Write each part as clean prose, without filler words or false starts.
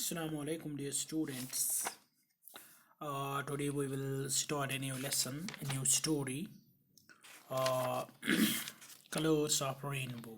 Assalamu alaikum, dear students. Today we will start a new lesson, a new story. Uh, Colors of Rainbow.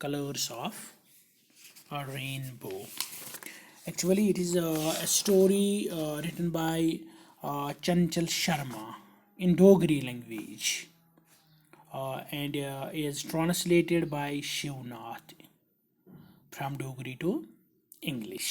Colors of a Rainbow. Actually, it is a story written by Chanchal Sharma in Dogri language. And is translated by Shivnath from Dogri to English.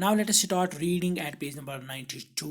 Now let us start reading at page number 92.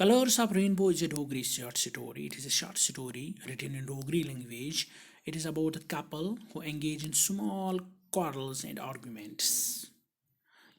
Colors of Rainbow is a Dogri short story. It is a short story written in Dogri language. It is about a couple who engage in small quarrels and arguments.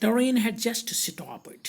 The rain had just stopped.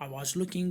I was looking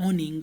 awning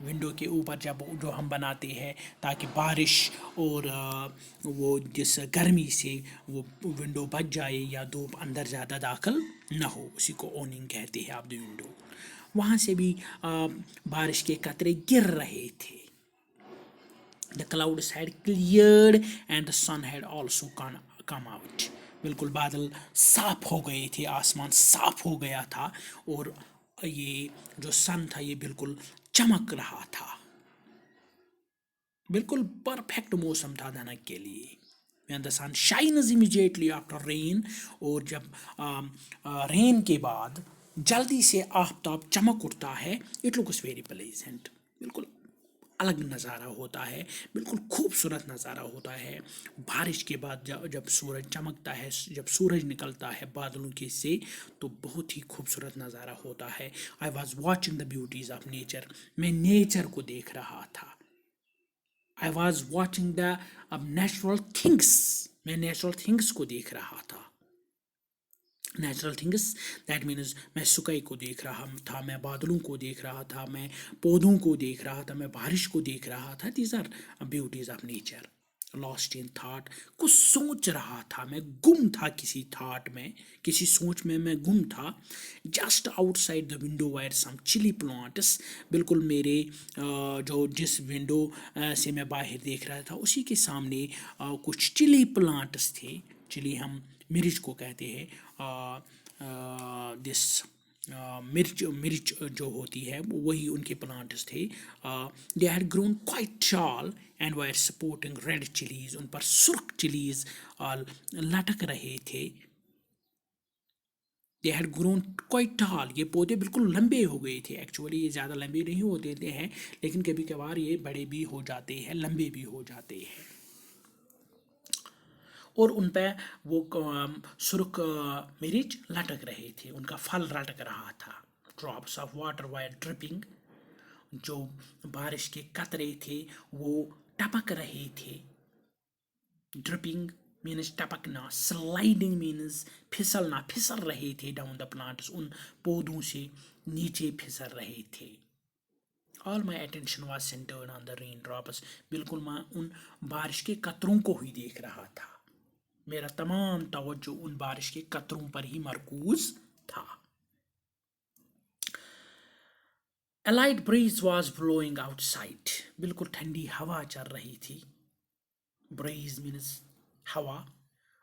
window کے اوپر جب جو ہم بناتے ہیں تاکہ بارش اور وہ جس گرمی سے وہ ونڈو بچ جائے یا دھوپ اندر زیادہ داخل نہ ہو، اسی کو اوننگ کہتے ہیں آپ دی ونڈو. وہاں سے بھی بارش کے قطرے گر رہے تھے. The clouds had cleared and the sun had also come out. بالکل بادل صاف ہو گئے تھے، آسمان صاف ہو گیا تھا اور یہ جو سن تھا یہ بالکل چمک رہا تھا. بالکل پرفیکٹ موسم تھا دھنک کے لیے. when the sun shines immediately after rain، اور جب رین کے بعد جلدی سے آفتاب چمک اٹھتا ہے، اٹ لکس ویری پلیزنٹ. بالکل الگ نظارہ ہوتا ہے، بالکل خوبصورت نظارہ ہوتا ہے. بارش کے بعد جب سورج چمکتا ہے، جب سورج نکلتا ہے بادلوں کے سے، تو بہت ہی خوبصورت نظارہ ہوتا ہے. I was watching the beauties of nature. میں نیچر کو دیکھ رہا تھا. I was watching the natural things. میں نیچرل تھنگس کو دیکھ رہا تھا. نیچرل تھنگس دیٹ مینز میں سکائی کو دیکھ رہا تھا، میں بادلوں کو دیکھ رہا تھا، میں پودوں کو دیکھ رہا تھا، میں بارش کو دیکھ رہا تھا. These are beauties of nature. Last in thought, کچھ سوچ رہا تھا، میں گم تھا کسی تھاٹ میں، کسی سوچ میں گم تھا. Just outside the window were some chilli plants. بالکل میرے جو جس ونڈو سے میں باہر دیکھ رہا تھا اسی کے سامنے کچھ چلی پلانٹس تھے. چلی ہم مرچ کو کہتے ہیں. دس مرچ جو ہوتی ہے وہی ان کے پلانٹس تھے. They had grown quite tall and were supporting red chillies. ان پر سرخ چلیز لٹک رہے تھے. They had grown quite tall. یہ پودے بالکل لمبے ہو گئے تھے. ایکچولی یہ زیادہ لمبے نہیں ہوتے ہیں، لیکن کبھی کبھار یہ بڑے بھی ہو جاتے ہیں، لمبے بھی ہو جاتے ہیں. اور ان پہ وہ سرخ مرچ لٹک رہے تھے، ان کا پھل لٹک رہا تھا. Drops of water were dripping. جو بارش کے قطرے تھے وہ ٹپک رہے تھے. ڈرپنگ مینز ٹپکنا. سلائڈنگ مینز پھسلنا، پھسل رہے تھے. ڈاؤن دا پلانٹس، ان پودوں سے نیچے پھسل رہے تھے. All my attention was centred on the rain drops. بالکل میں ان بارش کے قطروں کو ہی دیکھ رہا تھا. میرا تمام توجہ ان بارش کے قطروں پر ہی مرکوز تھا. A light breeze was blowing outside. بالکل ٹھنڈی ہوا چل رہی تھی. Breeze means ہوا.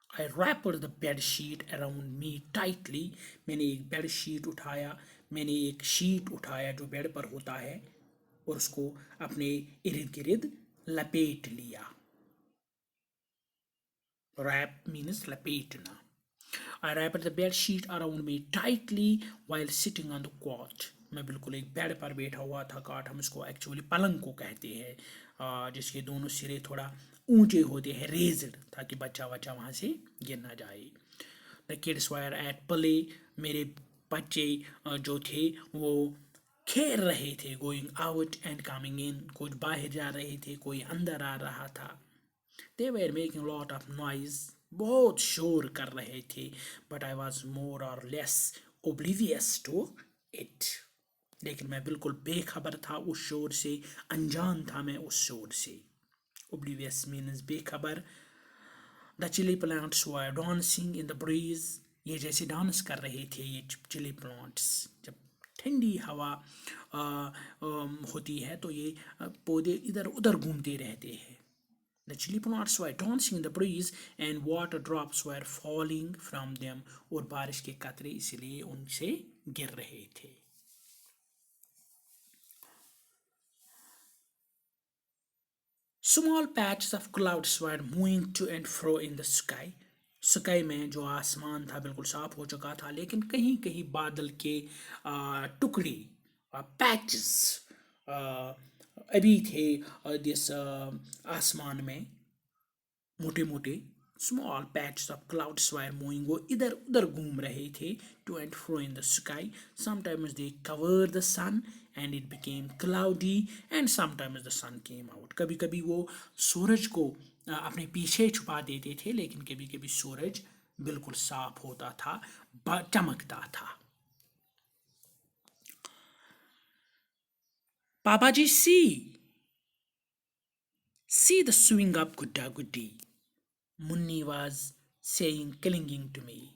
I wrapped the bed sheet around me tightly. میں نے ایک بیڈ شیٹ اٹھایا، میں نے ایک شیٹ اٹھایا جو بیڈ پر ہوتا ہے اور اس کو اپنے ارد گرد لپیٹ لیا. Wrap means لپیٹنا. I wrapped the bed sheet around me tightly while sitting on the couch. میں بالکل ایک بیڈ پر بیٹھا ہوا تھا. کاٹ ہم اس کو ایکچولی پلنگ کو کہتے ہیں، جس کے دونوں سرے تھوڑا اونچے ہوتے ہیں، ریزڈ، تاکہ بچہ وہاں سے گر نہ جائے. The kids were at play. میرے بچے جو تھے وہ کھیل رہے تھے. Going out and coming in. کچھ باہر جا رہے تھے، کوئی اندر آ رہا تھا. They were making a lot of noise. بہت شور کر رہے تھے. But I was more or less oblivious to it. لیکن میں بالکل بے خبر تھا اس شور سے، انجان تھا میں اس شور سے. Oblivious means بے خبر. The chili plants were dancing in the breeze. یہ جیسے ڈانس کر رہے تھے یہ چلی پلانٹس. جب ٹھنڈی ہوا ہوتی ہے تو یہ پودے ادھر ادھر گھومتے رہتے ہیں. The chili plants were dancing in the breeze and water drops were falling from them. اور بارش کے قطرے اس لیے ان سے گر رہے تھے. Small patches of clouds were moving to and fro in the sky. Sky میں جو آسمان تھا بالکل صاف ہو چکا تھا، لیکن کہیں کہیں بادل کے ٹکڑے، پیچز ابھی تھے جس آسمان میں، موٹے موٹے. Small patches of clouds were moving. وہ ادھر ادھر گھوم رہے تھے. To and fro in the sky. Sometimes they covered the sun and it became cloudy and sometimes the sun came out. کبھی کبھی وہ سورج کو اپنے پیچھے چھپا دیتے تھے، لیکن کبھی کبھی سورج بالکل صاف ہوتا تھا، چمکتا تھا. Papaji, see the swing up Gudda Guddi. Munni was saying, clinging to me.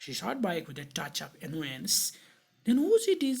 She shot back with a touch of annoyance. Then whose it is?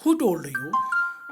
Who told you?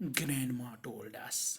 Grandma told us.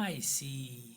I see.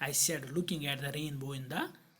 I said looking at the rainbow in the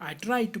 I tried to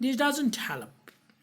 This doesn't help,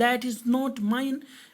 that is not mine?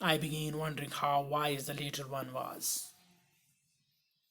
I began wondering how wise the little one was.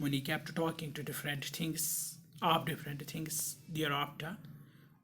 Munni kept talking to different things thereafter.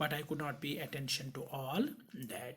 but I could not pay attention to all that.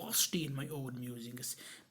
lost in my own musings.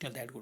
Till that, good.